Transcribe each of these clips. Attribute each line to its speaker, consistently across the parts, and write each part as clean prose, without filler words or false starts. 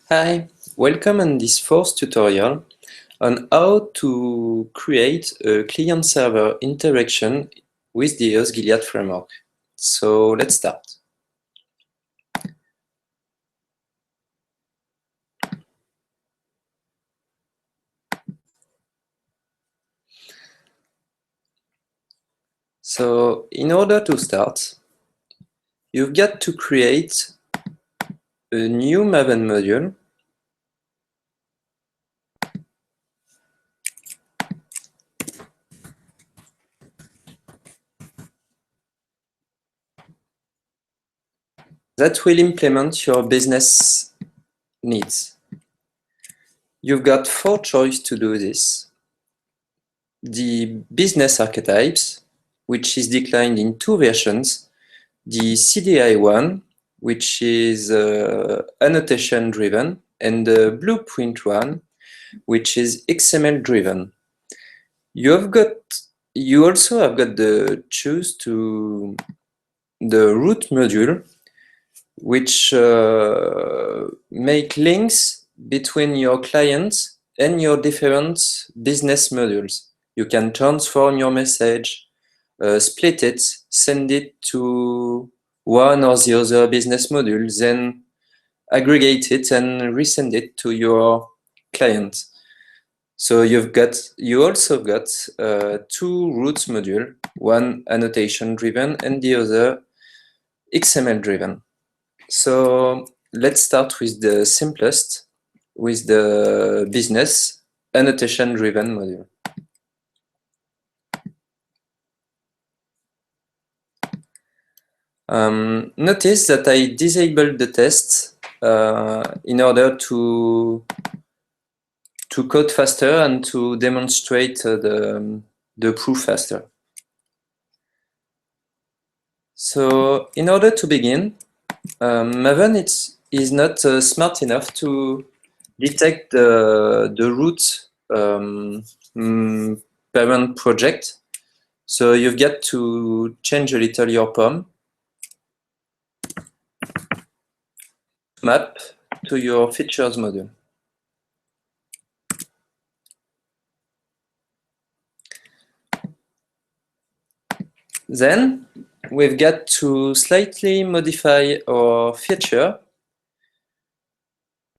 Speaker 1: Hi, welcome on this fourth tutorial on how to create a client-server interaction with the Osgiliath framework. So let's start. So in order to start, you've got to create a new Maven module that will implement your business needs. You've got four choices to do this. The business archetypes, which is declined in two versions. The CDI one, which is annotation driven, and the blueprint one, which is XML driven. You also have got the choose to the root module, which make links between your clients and your different business modules. You can transform your message, split it, send it to one or the other business module, then aggregate it and resend it to your client. So you also got two roots module, one annotation driven and the other XML driven. So let's start with the simplest, with the business annotation driven module. Notice that I disabled the test in order to code faster and to demonstrate the proof faster. So in order to begin, Maven is not smart enough to detect the root parent project. So you've got to change a little your POM map to your features module. Then we've got to slightly modify our feature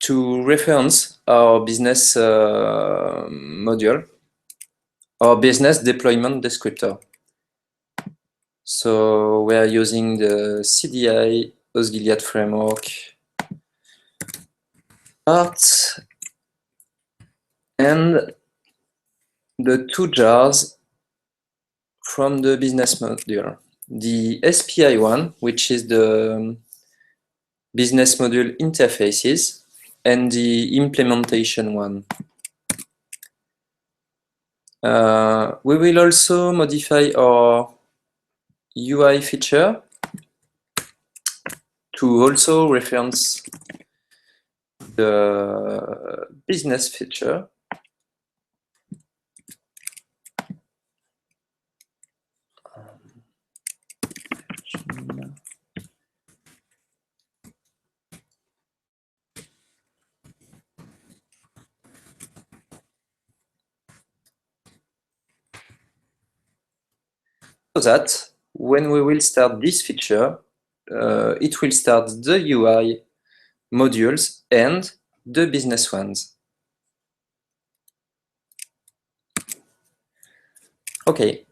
Speaker 1: to reference our business module, our business deployment descriptor. So we are using the CDI Osgiliath framework part and the two jars from the business module. The SPI one, which is the business module interfaces, and the implementation one. We will also modify our UI feature to also reference the business feature. So that when we will start this feature, it will start the UI modules and the business ones. Okay.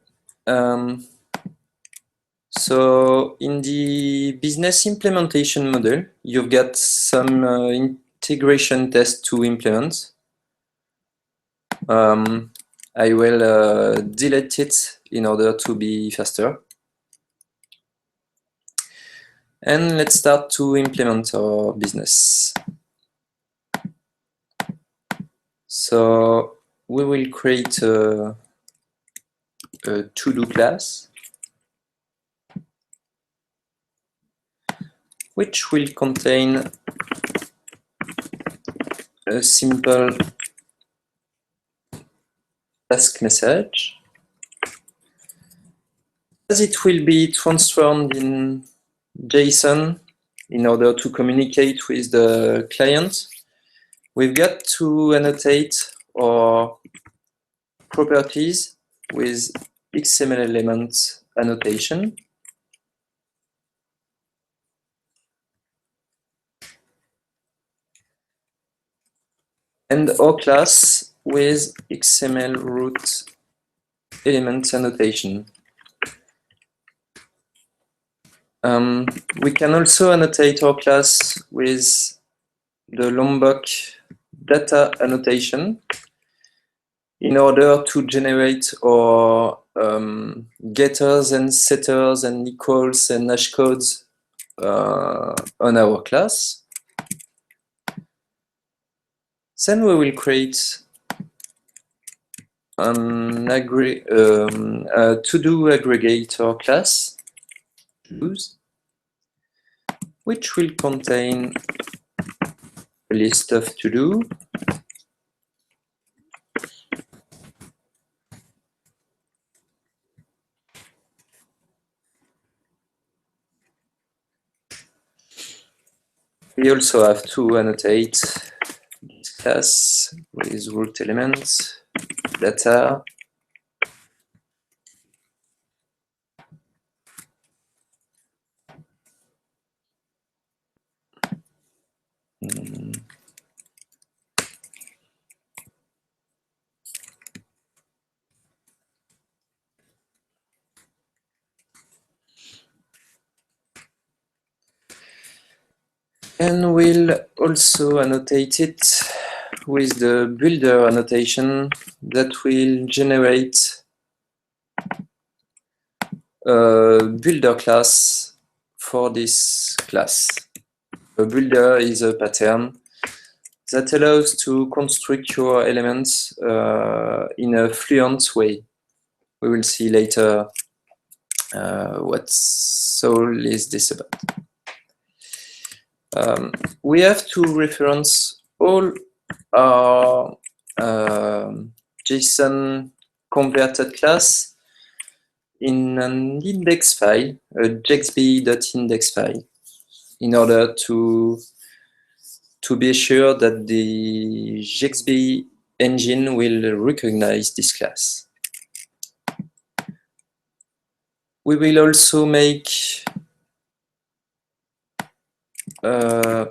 Speaker 1: So in the business implementation model, you've got some integration tests to implement. I will delete it in order to be faster. And let's start to implement our business. So we will create a to-do class, which will contain a simple task message. As it will be transformed in JSON in order to communicate with the client, We've got to annotate our properties with XML element annotation. And our class with XML root element annotation. We can also annotate our class with the Lombok data annotation in order to generate our getters and setters and equals and hash codes on our class. Then we will create a to-do aggregator class, which will contain a list of to-do, we also have to annotate this class with root elements, data, and we'll also annotate it with the builder annotation that will generate a builder class for this class. A builder is a pattern that allows to construct your elements in a fluent way. We will see later what all is this about. We have to reference all our JSON converted class in an index file, a jxb.index file, in order to be sure that the JXB engine will recognize this class. We will also make a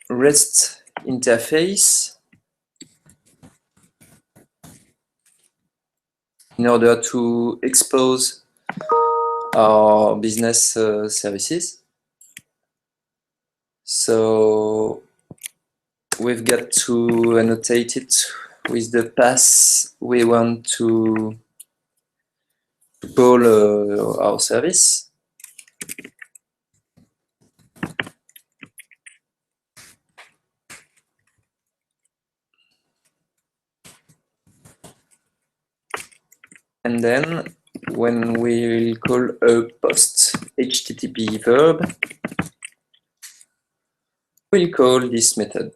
Speaker 1: REST interface in order to expose our business services. So we've got to annotate it with the path we want to call our service. And then when we will call a post HTTP verb, we'll call this method.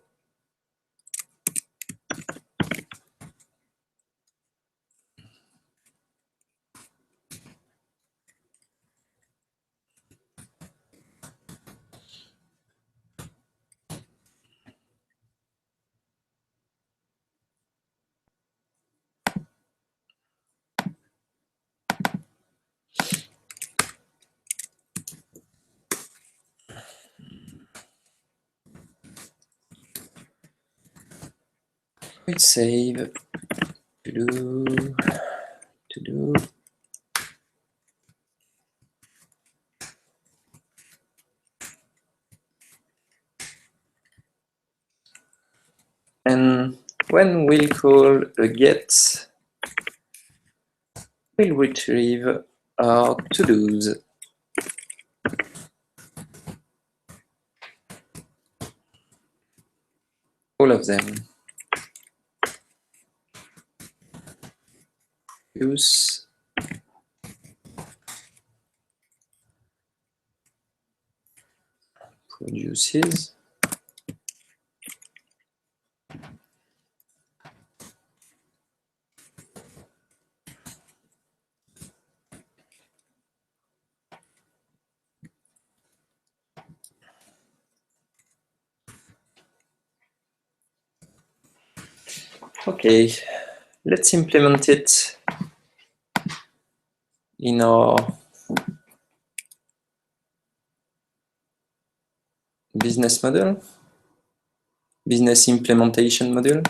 Speaker 1: We'll save to do. And when we'll call a get, we'll retrieve our to-dos. All of them. Use produces. Okay, let's implement it in our business model, business implementation module.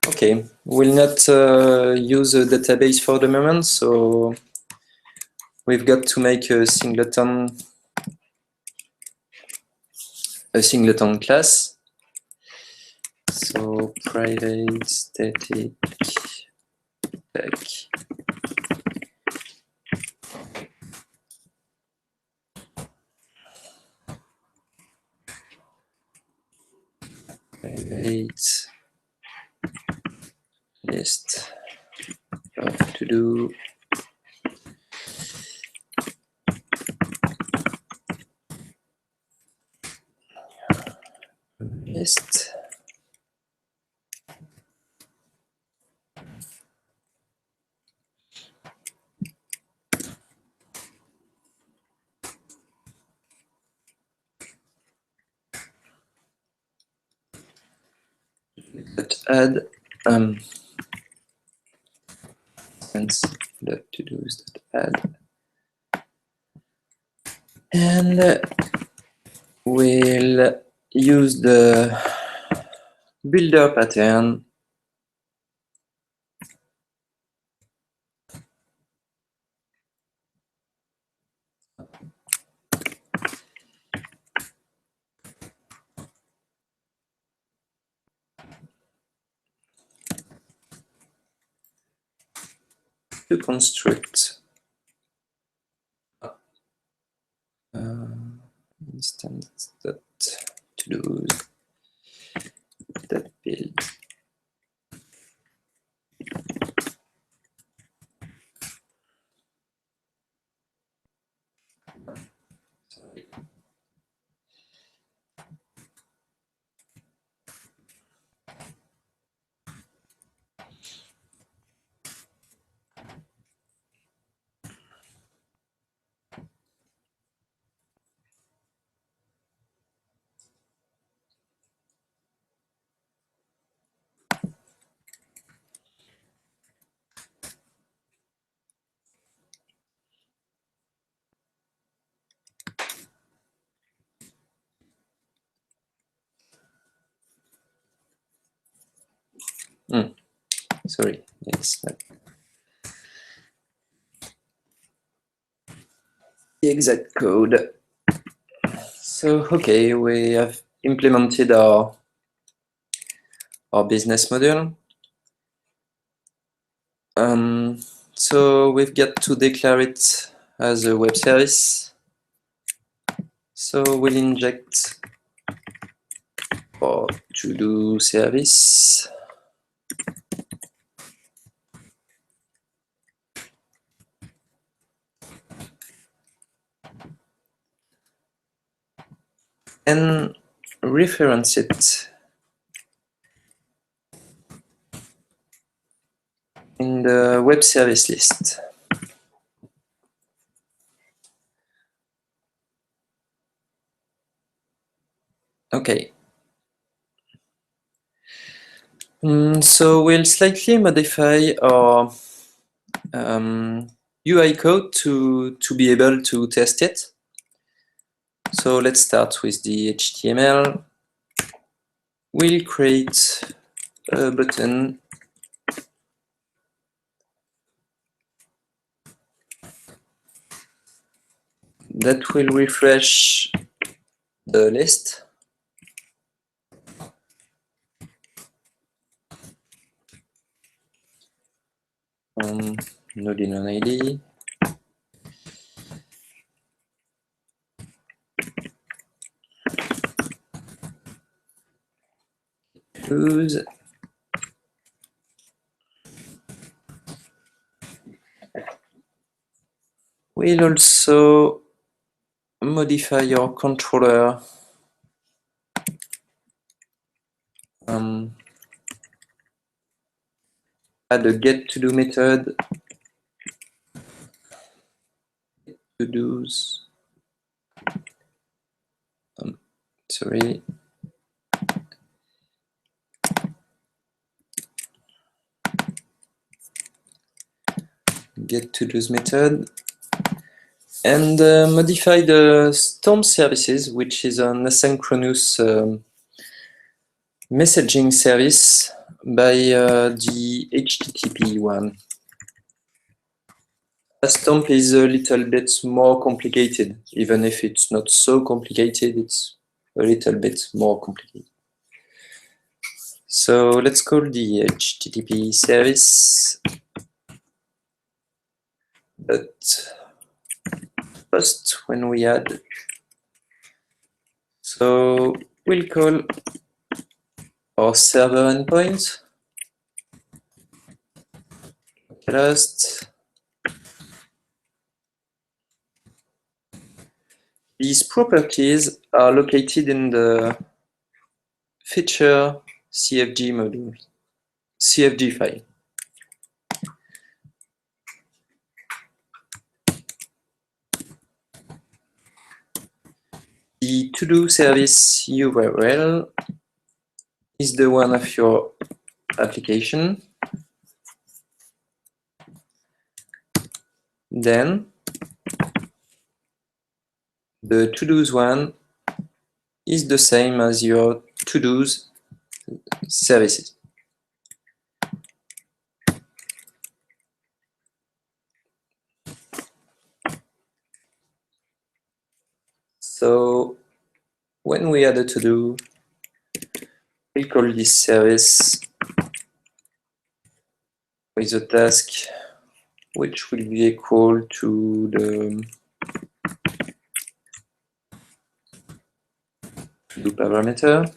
Speaker 1: Okay, we'll not use a database for the moment, so we've got to make a singleton class. So private static tag private list of to do list. But add instance that to do is that add, and we'll use the builder pattern to construct instance that to do that build. Sorry, it's not the exact code. So okay, we have implemented our business model. So we've got to declare it as a web service. So we'll inject our to-do service. And reference it in the web service list. Okay. So we'll slightly modify our UI code to be able to test it. So let's start with the HTML. We'll create a button that will refresh the list. Node in an ID. use. We'll also modify your controller add a get to do method. To do's. Sorry. Get to do's method. And modify the storm services, which is an asynchronous messaging service by the HTTP one. Stomp is a little bit more complicated, even if it's not so complicated, it's a little bit more complicated. So let's call the HTTP service but post when we add. So we'll call our server endpoint localhost. These properties are located in the feature CFG module, CFG file. The to-do service URL is the one of your application. Then the to-dos one is the same as your to-dos services. So when we add a to-do, we call this service with a task which will be equal to the to-do parameter.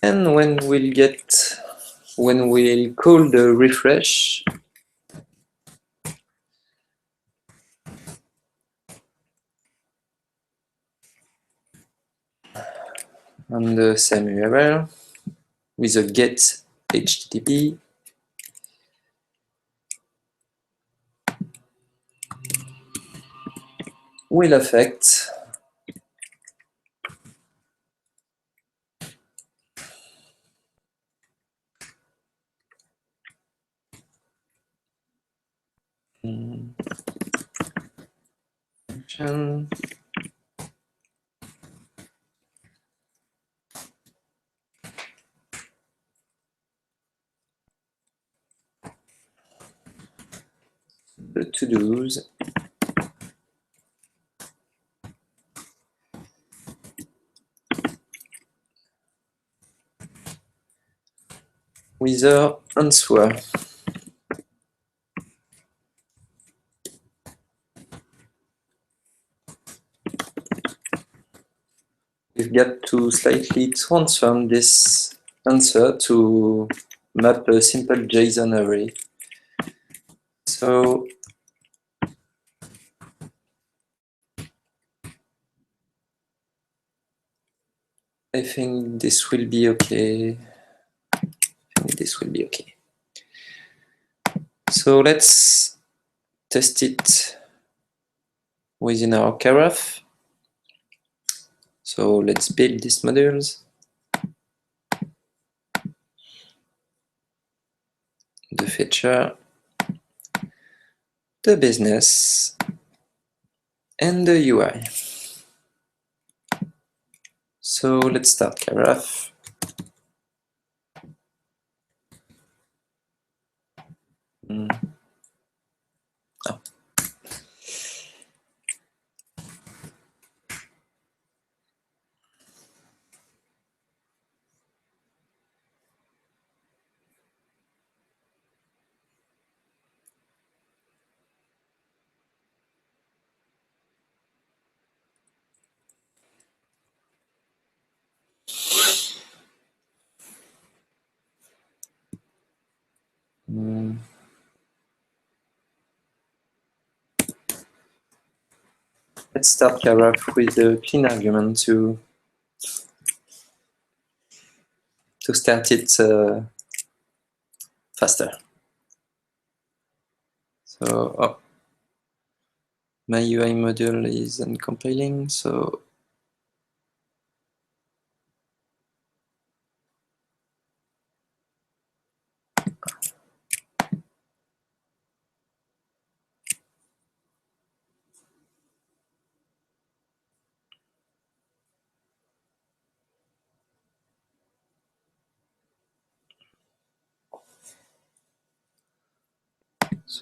Speaker 1: And when we'll call the refresh, on the same URL with a get HTTP, will affect function the to-dos with our answer. We've got to slightly transform this answer to map a simple JSON array. So I think this will be okay. So let's test it within our carafe. So let's build these modules. The feature, the business, and the UI. So let's start carafe. Oh. Let's start Karaf with a clean argument to start it faster. So, my UI module isn't compiling, so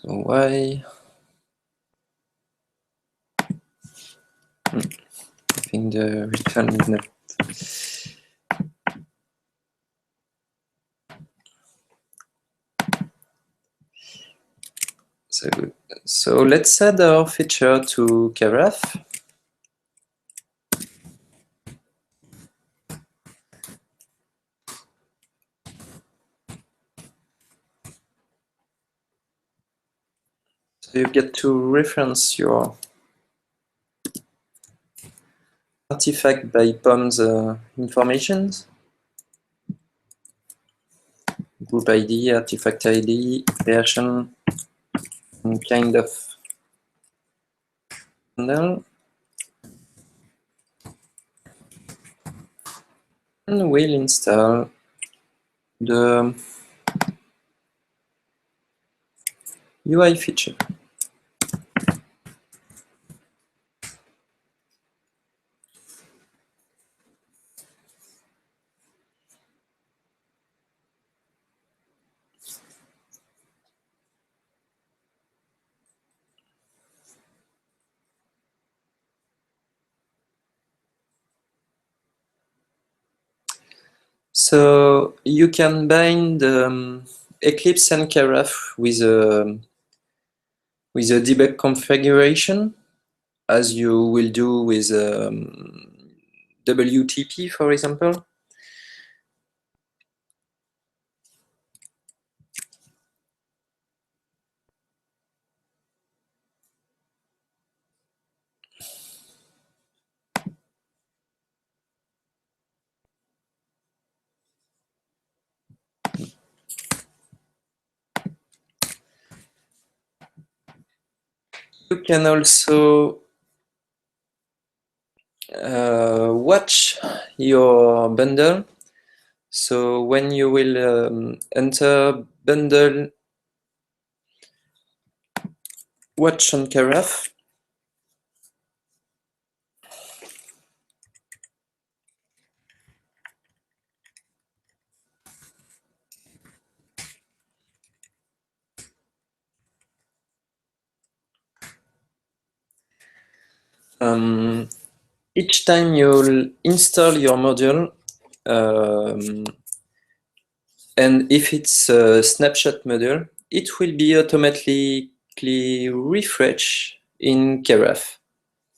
Speaker 1: why? I think the return is not. So let's add our feature to Karaf. So you get to reference your artifact by POM's informations. Group ID, artifact ID, version, and kind of handle. And we'll install the UI feature. So you can bind Eclipse and Karaf with a debug configuration, as you will do with WTP, for example. You can also watch your bundle. So when you will enter bundle watch on Karaf, each time you'll install your module, and if it's a snapshot module, it will be automatically refresh in Karaf.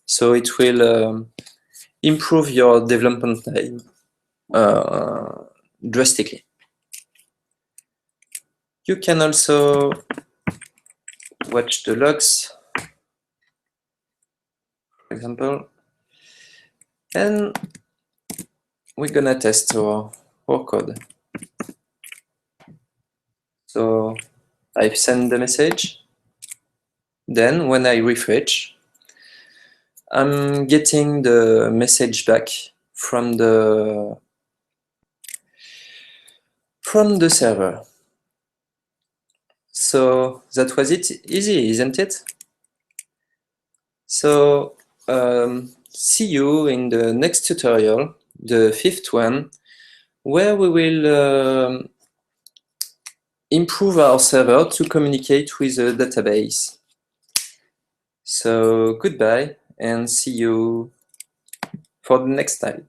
Speaker 1: So it will improve your development time drastically. You can also watch the logs, for example, and we're gonna test our code. So I've sent the message. Then when I refresh, I'm getting the message back from the server. So that was it. Easy, isn't it? So see you in the next tutorial, the 5th one, where we will improve our server to communicate with the database. So goodbye and see you for the next time.